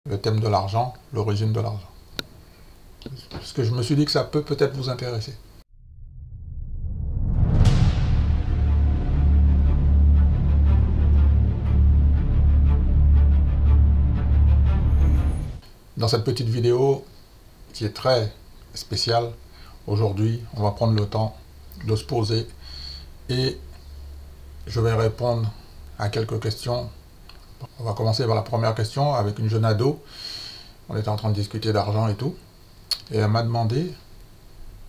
le thème de l'argent, l'origine de l'argent. Parce que je me suis dit que ça peut peut-être vous intéresser. Dans cette petite vidéo, qui est très spéciale, aujourd'hui, on va prendre le temps de se poser et je vais répondre à quelques questions. On va commencer par la première question avec une jeune ado. On était en train de discuter d'argent et tout. Et elle m'a demandé,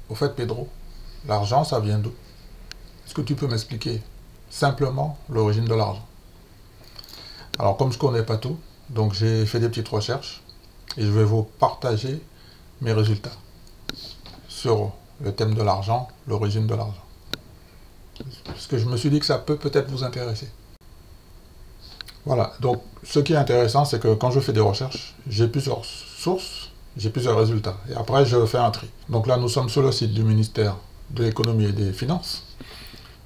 au fait Pedro, l'argent ça vient d'où? Est-ce que tu peux m'expliquer simplement l'origine de l'argent? Alors comme je ne connais pas tout, donc j'ai fait des petites recherches et je vais vous partager mes résultats sur le thème de l'argent, l'origine de l'argent. Parce que je me suis dit que ça peut peut-être vous intéresser. Voilà, donc ce qui est intéressant, c'est que quand je fais des recherches, j'ai plusieurs sources, j'ai plusieurs résultats. Et après, je fais un tri. Donc là, nous sommes sur le site du ministère de l'économie et des finances.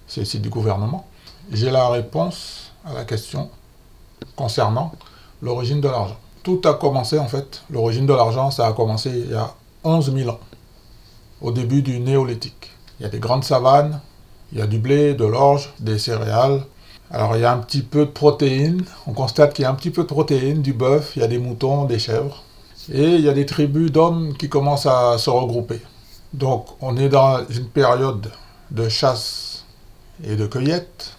C'est le site du gouvernement. J'ai la réponse à la question concernant l'origine de l'argent. Tout a commencé, en fait, l'origine de l'argent, ça a commencé il y a 11 000 ans, au début du néolithique. Il y a des grandes savanes, il y a du blé, de l'orge, des céréales. Alors il y a un petit peu de protéines, on constate qu'il y a un petit peu de protéines, du bœuf, il y a des moutons, des chèvres. Et il y a des tribus d'hommes qui commencent à se regrouper. Donc on est dans une période de chasse et de cueillette.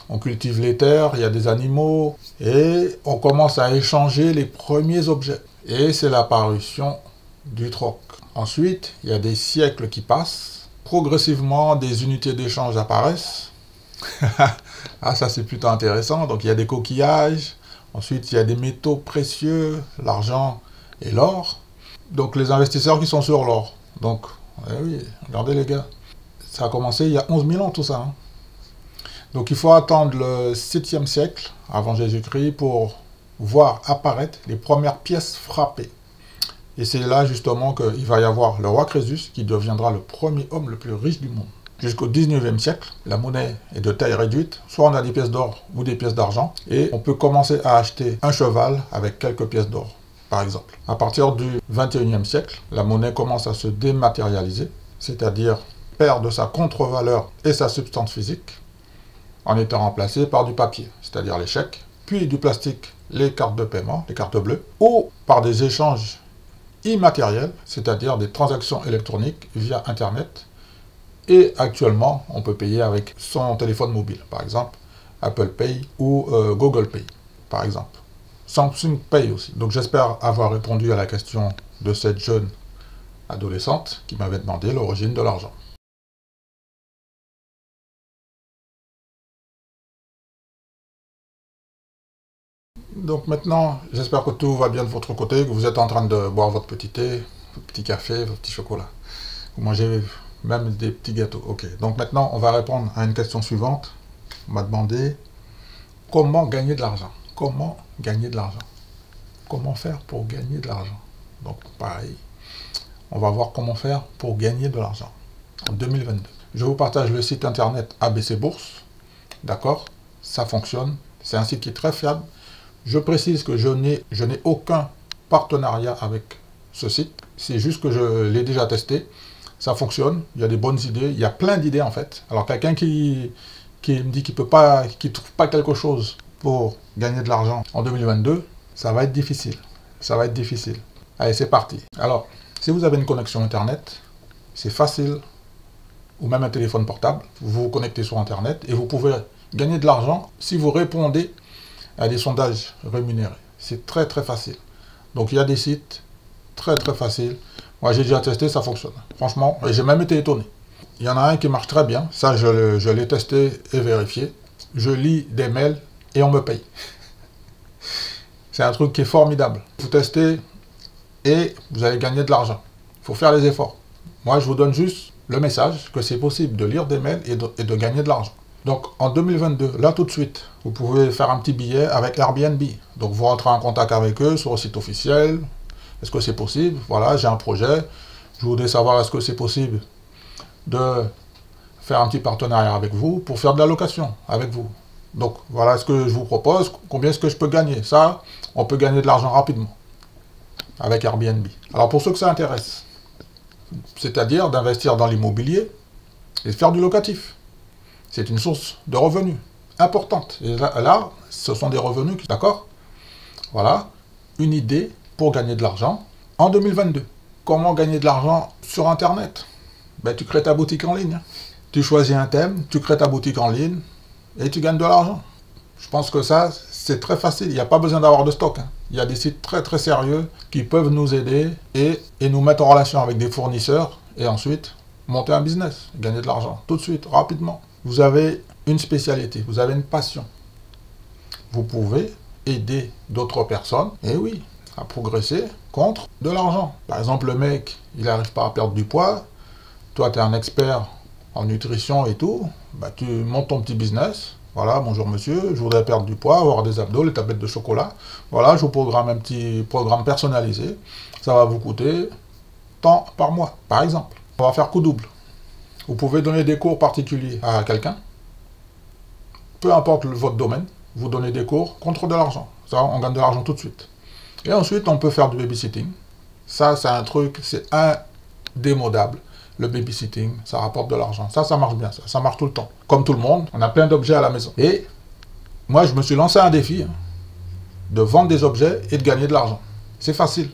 On cultive les terres, il y a des animaux, et on commence à échanger les premiers objets. Et c'est l'apparition du troc. Ensuite, il y a des siècles qui passent. Progressivement, des unités d'échange apparaissent. Ah, ça c'est plutôt intéressant. Donc il y a des coquillages. Ensuite, il y a des métaux précieux, l'argent et l'or. Donc les investisseurs qui sont sur l'or. Donc, oui, regardez les gars. Ça a commencé il y a 11 000 ans tout ça. Donc il faut attendre le 7e siècle, avant Jésus-Christ, pour voir apparaître les premières pièces frappées. Et c'est là justement qu'il va y avoir le roi Crésus, qui deviendra le premier homme le plus riche du monde. Jusqu'au 19e siècle, la monnaie est de taille réduite, soit on a des pièces d'or ou des pièces d'argent, et on peut commencer à acheter un cheval avec quelques pièces d'or, par exemple. À partir du 21e siècle, la monnaie commence à se dématérialiser, c'est-à-dire perd de sa contre-valeur et sa substance physique, en étant remplacée par du papier, c'est-à-dire les chèques, puis du plastique, les cartes de paiement, les cartes bleues, ou par des échanges immatériels, c'est-à-dire des transactions électroniques via Internet. Et actuellement, on peut payer avec son téléphone mobile, par exemple, Apple Pay ou Google Pay, par exemple. Samsung Pay aussi. Donc j'espère avoir répondu à la question de cette jeune adolescente qui m'avait demandé l'origine de l'argent. Donc maintenant, j'espère que tout va bien de votre côté, que vous êtes en train de boire votre petit thé, votre petit café, votre petit chocolat. Vous mangez même des petits gâteaux. Ok, donc maintenant, on va répondre à une question suivante. On m'a demandé comment gagner de l'argent. Comment gagner de l'argent? Comment faire pour gagner de l'argent? Donc pareil, on va voir comment faire pour gagner de l'argent en 2022. Je vous partage le site internet ABC Bourse. D'accord? Ça fonctionne. C'est un site qui est très fiable. Je précise que je n'ai aucun partenariat avec ce site. C'est juste que je l'ai déjà testé. Ça fonctionne. Il y a des bonnes idées. Il y a plein d'idées en fait. Alors quelqu'un qui me dit qu'il peut pas, qu'il trouve pas quelque chose pour gagner de l'argent en 2022, ça va être difficile. Ça va être difficile. Allez, c'est parti. Alors, si vous avez une connexion Internet, c'est facile, ou même un téléphone portable, vous vous connectez sur Internet et vous pouvez gagner de l'argent si vous répondez à des sondages rémunérés. C'est très très facile. Donc il y a des sites très très faciles. Moi j'ai déjà testé, ça fonctionne. Franchement, j'ai même été étonné. Il y en a un qui marche très bien. Ça je l'ai testé et vérifié. Je lis des mails et on me paye. C'est un truc qui est formidable. Vous testez et vous allez gagner de l'argent. Il faut faire les efforts. Moi je vous donne juste le message que c'est possible de lire des mails et de gagner de l'argent. Donc en 2022, là tout de suite, vous pouvez faire un petit billet avec Airbnb. Donc vous rentrez en contact avec eux sur le site officiel. Est-ce que c'est possible? Voilà, j'ai un projet. Je voudrais savoir est-ce que c'est possible de faire un petit partenariat avec vous pour faire de la location avec vous. Donc voilà ce que je vous propose, combien est-ce que je peux gagner. Ça, on peut gagner de l'argent rapidement avec Airbnb. Alors pour ceux que ça intéresse, c'est-à-dire d'investir dans l'immobilier et de faire du locatif. C'est une source de revenus importante. Et là, ce sont des revenus, d'accord? Voilà, une idée pour gagner de l'argent en 2022. Comment gagner de l'argent sur Internet? Ben, tu crées ta boutique en ligne. Tu choisis un thème, tu crées ta boutique en ligne et tu gagnes de l'argent. Je pense que ça, c'est très facile. Il n'y a pas besoin d'avoir de stock. Il y a des sites très très sérieux qui peuvent nous aider et nous mettre en relation avec des fournisseurs et ensuite monter un business, gagner de l'argent tout de suite, rapidement. Vous avez une spécialité, vous avez une passion. Vous pouvez aider d'autres personnes, et oui, à progresser contre de l'argent. Par exemple, le mec, il n'arrive pas à perdre du poids. Toi, tu es un expert en nutrition et tout. Bah, tu montes ton petit business. Voilà, bonjour monsieur, je voudrais perdre du poids, avoir des abdos, les tablettes de chocolat. Voilà, je vous programme un petit programme personnalisé. Ça va vous coûter tant par mois, par exemple. On va faire coup double. Vous pouvez donner des cours particuliers à quelqu'un. Peu importe votre domaine, vous donnez des cours contre de l'argent. Ça, on gagne de l'argent tout de suite. Et ensuite, on peut faire du babysitting. Ça, c'est un truc, c'est indémodable. Le babysitting, ça rapporte de l'argent. Ça marche bien, ça marche tout le temps. Comme tout le monde, on a plein d'objets à la maison. Et moi, je me suis lancé un défi de vendre des objets et de gagner de l'argent. C'est facile.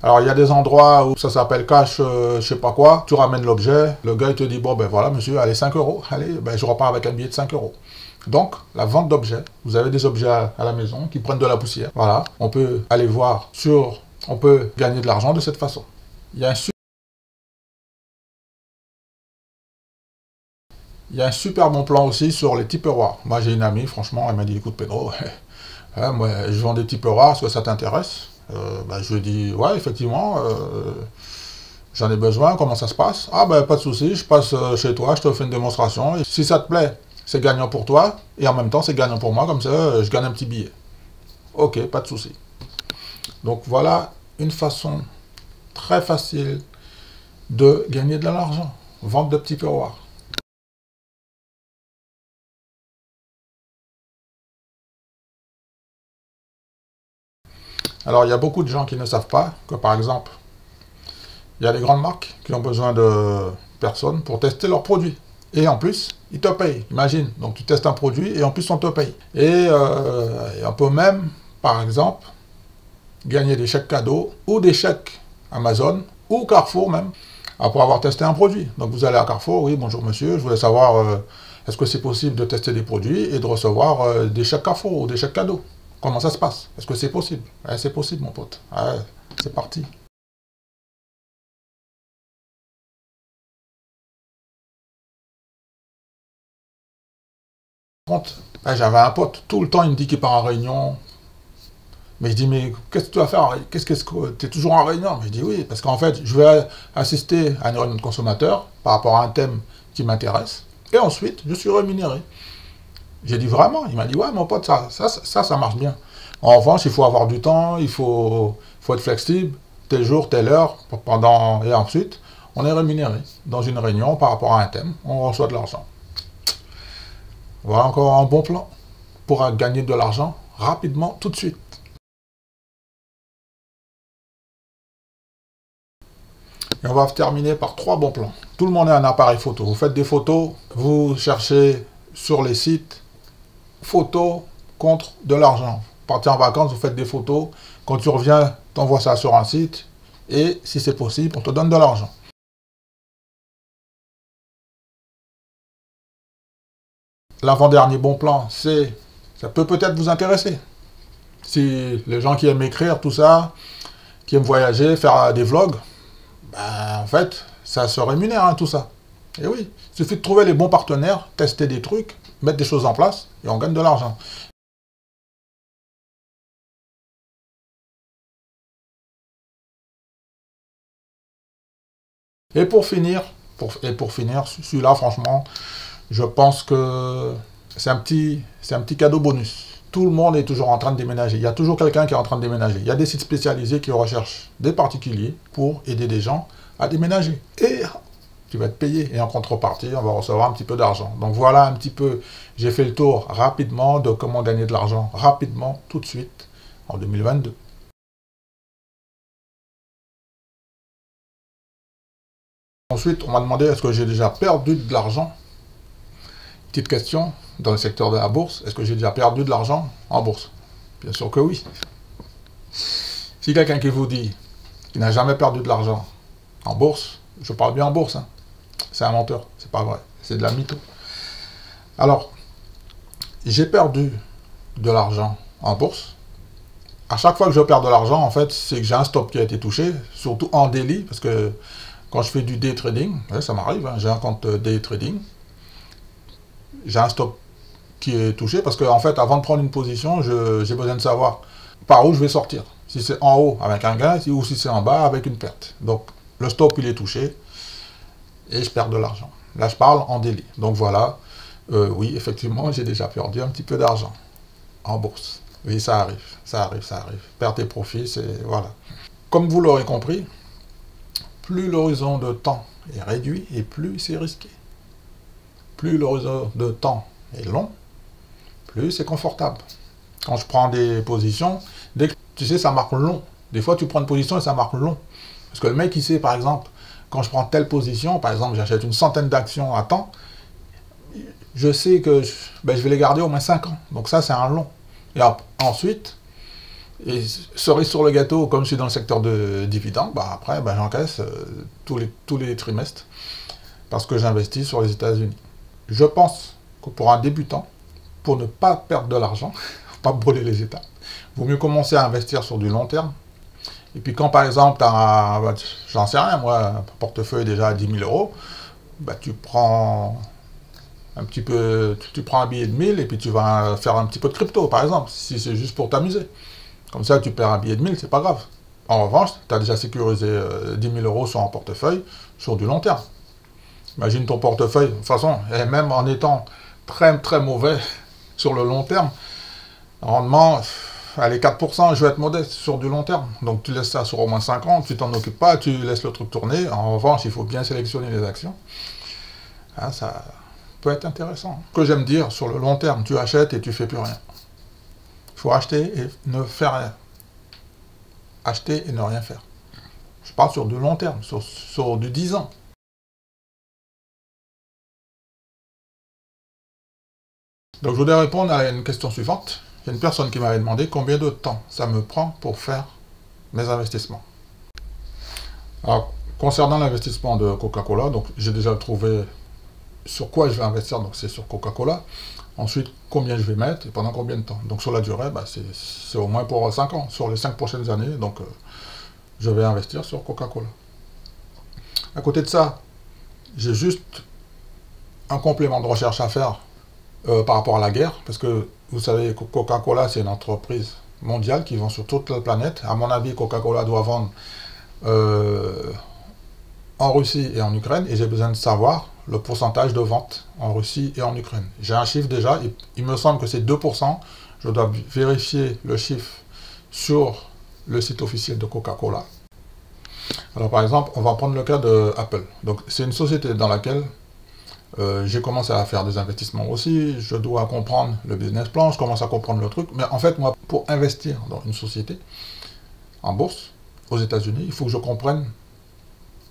Alors, il y a des endroits où ça s'appelle cash, je sais pas quoi. Tu ramènes l'objet, le gars, il te dit, bon, ben voilà, monsieur, allez, 5 euros. Allez, ben je repars avec un billet de 5 euros. Donc, la vente d'objets, vous avez des objets à la maison qui prennent de la poussière. Voilà, on peut aller voir on peut gagner de l'argent de cette façon. Il y a un super bon plan aussi sur les Tupperware. Moi, j'ai une amie, franchement, elle m'a dit, écoute, Pedro, moi, je vends des Tupperware, est-ce que ça t'intéresse? Je lui ai dit, ouais, effectivement, j'en ai besoin, comment ça se passe? Ah, ben, pas de souci, je passe chez toi, je te fais une démonstration. Et si ça te plaît, c'est gagnant pour toi, et en même temps, c'est gagnant pour moi, comme ça, je gagne un petit billet. Ok, pas de souci. Donc, voilà une façon très facile de gagner de l'argent. Vente de petits Tupperware. Alors, il y a beaucoup de gens qui ne savent pas que, par exemple, il y a des grandes marques qui ont besoin de personnes pour tester leurs produits. Et en plus, ils te payent. Imagine, donc tu testes un produit et en plus, on te paye. Et on peut même, par exemple, gagner des chèques cadeaux ou des chèques Amazon ou Carrefour même, après avoir testé un produit. Donc, vous allez à Carrefour, oui, bonjour monsieur, je voulais savoir, est-ce que c'est possible de tester des produits et de recevoir des chèques Carrefour ou des chèques cadeaux? Comment ça se passe? Est-ce que c'est possible? Ouais, c'est possible, mon pote. Ouais, c'est parti. J'avais un pote, tout le temps, il me dit qu'il part en réunion. Mais je dis, mais qu'est-ce que tu vas faire? Tu es toujours en réunion? Mais je dis, oui, parce qu'en fait, je vais assister à une réunion de consommateurs par rapport à un thème qui m'intéresse. Et ensuite, je suis rémunéré. J'ai dit, vraiment? Il m'a dit, ouais, mon pote, ça marche bien. En revanche, il faut avoir du temps, il faut être flexible, tel jour, telle heure, et ensuite, on est rémunéré dans une réunion par rapport à un thème, on reçoit de l'argent. Voilà encore un bon plan pour gagner de l'argent rapidement, tout de suite. Et on va terminer par 3 bons plans. Tout le monde a un appareil photo. Vous faites des photos, vous cherchez sur les sites photos contre de l'argent. Partez en vacances, vous faites des photos. Quand tu reviens, tu envoies ça sur un site. Et si c'est possible, on te donne de l'argent. L'avant-dernier bon plan, ça peut peut-être vous intéresser. Si les gens qui aiment écrire, tout ça, qui aiment voyager, faire des vlogs, ben, en fait, ça se rémunère, hein, tout ça. Et oui, il suffit de trouver les bons partenaires, tester des trucs, mettre des choses en place, et on gagne de l'argent. Et pour finir, celui-là, franchement, je pense que c'est un petit cadeau bonus. Tout le monde est toujours en train de déménager. Il y a toujours quelqu'un qui est en train de déménager. Il y a des sites spécialisés qui recherchent des particuliers pour aider des gens à déménager. Et tu vas être payé. Et en contrepartie, on va recevoir un petit peu d'argent. Donc voilà un petit peu, j'ai fait le tour rapidement de comment gagner de l'argent rapidement, tout de suite, en 2022. Ensuite, on m'a demandé est-ce que j'ai déjà perdu de l'argent. Petite question, dans le secteur de la bourse, est-ce que j'ai déjà perdu de l'argent en bourse? Bien sûr que oui. Si quelqu'un qui vous dit qu'il n'a jamais perdu de l'argent en bourse, je parle bien en bourse, hein, c'est un menteur, c'est pas vrai, c'est de la mytho. Alors, j'ai perdu de l'argent en bourse. À chaque fois que je perds de l'argent, en fait, c'est que j'ai un stop qui a été touché, surtout en daily, parce que quand je fais du day trading, ouais, ça m'arrive, hein, j'ai un compte day trading, j'ai un stop qui est touché, parce que en fait, avant de prendre une position, j'ai besoin de savoir par où je vais sortir. Si c'est en haut avec un gain, ou si c'est en bas avec une perte. Donc, le stop, il est touché, et je perds de l'argent. Là, je parle en daily. Donc voilà, oui, effectivement, j'ai déjà perdu un petit peu d'argent en bourse. Oui, ça arrive, ça arrive, ça arrive. Perte et profit, c'est... voilà. Comme vous l'aurez compris, plus l'horizon de temps est réduit, et plus c'est risqué. Plus l'horizon de temps est long, plus c'est confortable. Quand je prends des positions, dès que tu sais, ça marque long. Des fois, tu prends une position et ça marque long. Parce que le mec, il sait, par exemple, quand je prends telle position, par exemple, j'achète une centaine d'actions à temps, je sais que je vais les garder au moins 5 ans. Donc ça, c'est un long. Et ensuite, et cerise sur le gâteau, comme je suis dans le secteur de dividendes, après, j'encaisse tous les trimestres parce que j'investis sur les États-Unis. Je pense que pour un débutant, pour ne pas perdre de l'argent, pas brûler les étapes, il vaut mieux commencer à investir sur du long terme. Et puis quand par exemple, j'en sais rien, moi, un portefeuille déjà à 10 000 euros, tu prends un petit peu, tu prends un billet de 1000 et puis tu vas faire un petit peu de crypto par exemple, si c'est juste pour t'amuser. Comme ça, tu perds un billet de 1000, c'est pas grave. En revanche, tu as déjà sécurisé 10 000 euros sur un portefeuille sur du long terme. Imagine ton portefeuille, de toute façon, et même en étant très très mauvais sur le long terme, rendement, allez, 4%, je vais être modeste sur du long terme. Donc tu laisses ça sur au moins 5 ans, tu t'en occupes pas, tu laisses le truc tourner. En revanche, il faut bien sélectionner les actions. Hein, ça peut être intéressant. Ce que j'aime dire, sur le long terme, tu achètes et tu fais plus rien. Il faut acheter et ne faire rien. Acheter et ne rien faire. Je parle sur du long terme, sur du 10 ans. Donc je voudrais répondre à une question suivante. Il y a une personne qui m'avait demandé combien de temps ça me prend pour faire mes investissements. Alors, concernant l'investissement de Coca-Cola, donc j'ai déjà trouvé sur quoi je vais investir, donc c'est sur Coca-Cola. Ensuite, combien je vais mettre et pendant combien de temps. Donc sur la durée, c'est au moins pour 5 ans. Sur les 5 prochaines années, donc je vais investir sur Coca-Cola. À côté de ça, j'ai juste un complément de recherche à faire par rapport à la guerre, parce que vous savez, Coca-Cola, c'est une entreprise mondiale qui vend sur toute la planète. À mon avis, Coca-Cola doit vendre en Russie et en Ukraine, et j'ai besoin de savoir le pourcentage de vente en Russie et en Ukraine. J'ai un chiffre déjà, il me semble que c'est 2%. Je dois vérifier le chiffre sur le site officiel de Coca-Cola. Alors par exemple, on va prendre le cas de Apple. Donc c'est une société dans laquelle j'ai commencé à faire des investissements aussi, je dois comprendre le business plan, je commence à comprendre le truc. Mais en fait, moi, pour investir dans une société en bourse, aux États-Unis, il faut que je comprenne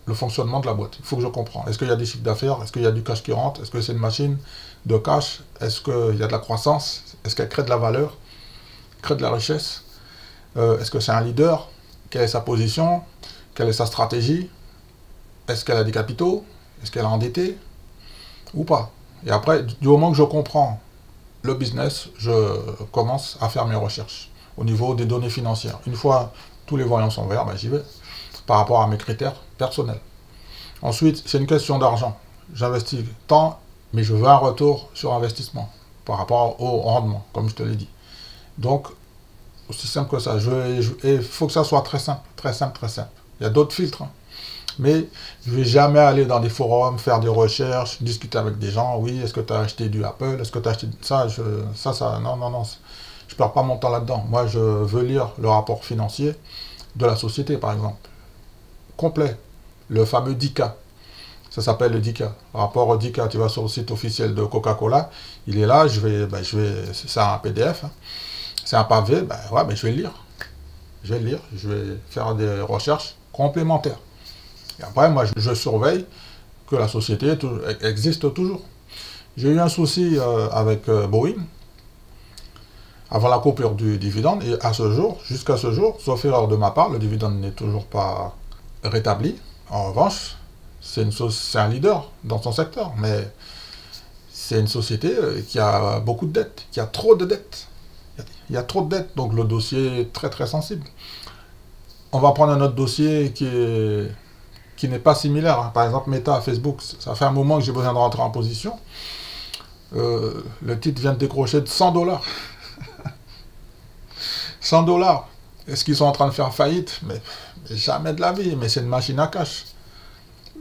le fonctionnement de la boîte. Il faut que je comprenne. Est-ce qu'il y a des chiffres d'affaires? Est-ce qu'il y a du cash qui rentre? Est-ce que c'est une machine de cash? Est-ce qu'il y a de la croissance? Est-ce qu'elle crée de la valeur? Crée de la richesse? Est-ce que c'est un leader? Quelle est sa position? Quelle est sa stratégie? Est-ce qu'elle a des capitaux? Est-ce qu'elle est endettée? Ou pas. Et après, du moment que je comprends le business, je commence à faire mes recherches au niveau des données financières. Une fois tous les voyants sont verts, j'y vais, par rapport à mes critères personnels. Ensuite, c'est une question d'argent. J'investis tant, mais je veux un retour sur investissement par rapport au rendement, comme je te l'ai dit. Donc, aussi simple que ça. Il faut que ça soit très simple, très simple, très simple. Il y a d'autres filtres, hein. Mais je ne vais jamais aller dans des forums, faire des recherches, discuter avec des gens. Oui, est-ce que tu as acheté du Apple? Est-ce que tu as acheté ça? Non, non, non. Je ne perds pas mon temps là-dedans. Moi, je veux lire le rapport financier de la société, par exemple. Complet. Le fameux 10K. Ça s'appelle le DICA. Rapport au DICA, tu vas sur le site officiel de Coca-Cola, il est là, c'est un PDF, hein. C'est un pavé, je vais le lire. Je vais le lire, je vais faire des recherches complémentaires. Et après, moi, je surveille que la société existe toujours. J'ai eu un souci avec Boeing, avant la coupure du dividende, et jusqu'à ce jour, sauf erreur de ma part, le dividende n'est toujours pas rétabli. En revanche, c'est un leader dans son secteur, mais c'est une société qui a beaucoup de dettes, qui a trop de dettes. Il y a trop de dettes, donc le dossier est très très sensible. On va prendre un autre dossier qui n'est pas similaire, hein. Par exemple, Meta, Facebook, ça fait un moment que j'ai besoin de rentrer en position. Le titre vient de décrocher de 100 $. 100 $. Est-ce qu'ils sont en train de faire faillite? Mais jamais de la vie, mais c'est une machine à cash.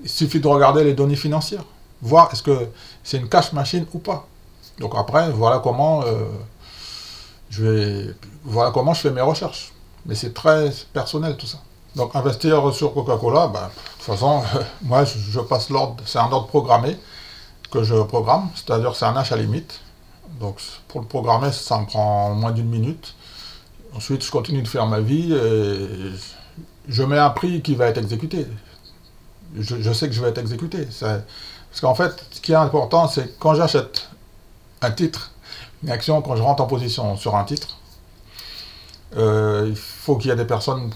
Il suffit de regarder les données financières, voir est-ce que c'est une cash machine ou pas. Donc après, voilà comment je fais mes recherches. Mais c'est très personnel tout ça. Donc investir sur Coca-Cola, de toute façon, moi je passe l'ordre, c'est un ordre programmé que je programme, c'est-à-dire c'est un achat limite. Donc pour le programmer, ça me prend moins d'1 minute. Ensuite, je continue de faire ma vie et je mets un prix qui va être exécuté. Je sais que je vais être exécuté. Parce qu'en fait, ce qui est important, c'est quand j'achète un titre, une action, quand je rentre en position sur un titre, il faut qu'il y ait des personnes,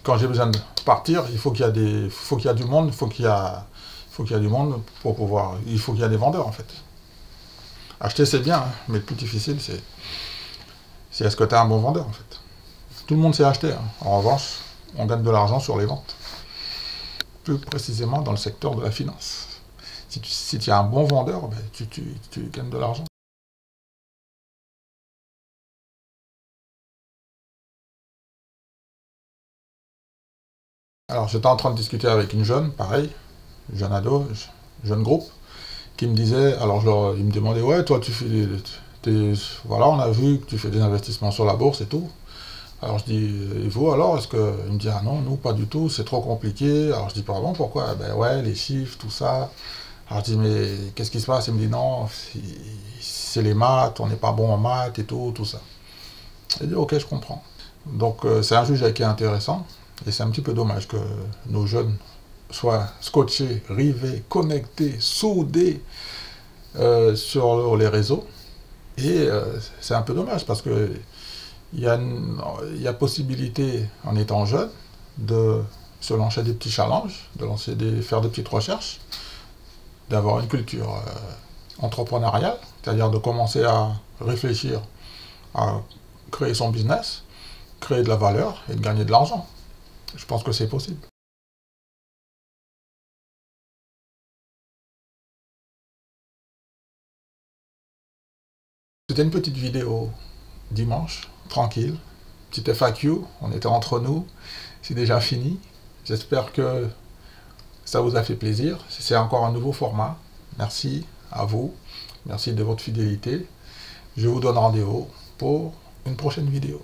quand j'ai besoin de partir, il faut qu'il y ait du monde, il faut qu'il y ait du monde pour pouvoir, il faut qu'il y ait des vendeurs en fait. Acheter c'est bien, hein, mais le plus difficile c'est est-ce que tu as un bon vendeur en fait. Tout le monde sait acheter, hein. En revanche, on gagne de l'argent sur les ventes. Plus précisément dans le secteur de la finance. Si tu as un bon vendeur, tu gagnes de l'argent. Alors j'étais en train de discuter avec une jeune, pareil, jeune ado, jeune groupe, qui me disait, il me demandait, ouais, toi tu fais voilà, on a vu que tu fais des investissements sur la bourse et tout. Alors je dis, et vous alors, est-ce que... Il me dit, ah non, nous pas du tout, c'est trop compliqué. Alors je dis, pardon, pourquoi? Ouais, les chiffres, tout ça. Alors je dis, mais qu'est-ce qui se passe? Il me dit, non, c'est les maths, on n'est pas bon en maths et tout ça. J'ai dit, ok, je comprends. Donc c'est un sujet qui est intéressant, et c'est un petit peu dommage que nos jeunes soient scotchés, rivés, connectés, soudés sur les réseaux. Et c'est un peu dommage parce que il y a possibilité, en étant jeune, de se lancer des petits challenges, faire des petites recherches, d'avoir une culture entrepreneuriale, c'est-à-dire de commencer à réfléchir à créer son business, créer de la valeur et de gagner de l'argent. Je pense que c'est possible. C'était une petite vidéo dimanche, tranquille, petite FAQ, on était entre nous, c'est déjà fini. J'espère que ça vous a fait plaisir. C'est encore un nouveau format. Merci à vous, merci de votre fidélité. Je vous donne rendez-vous pour une prochaine vidéo.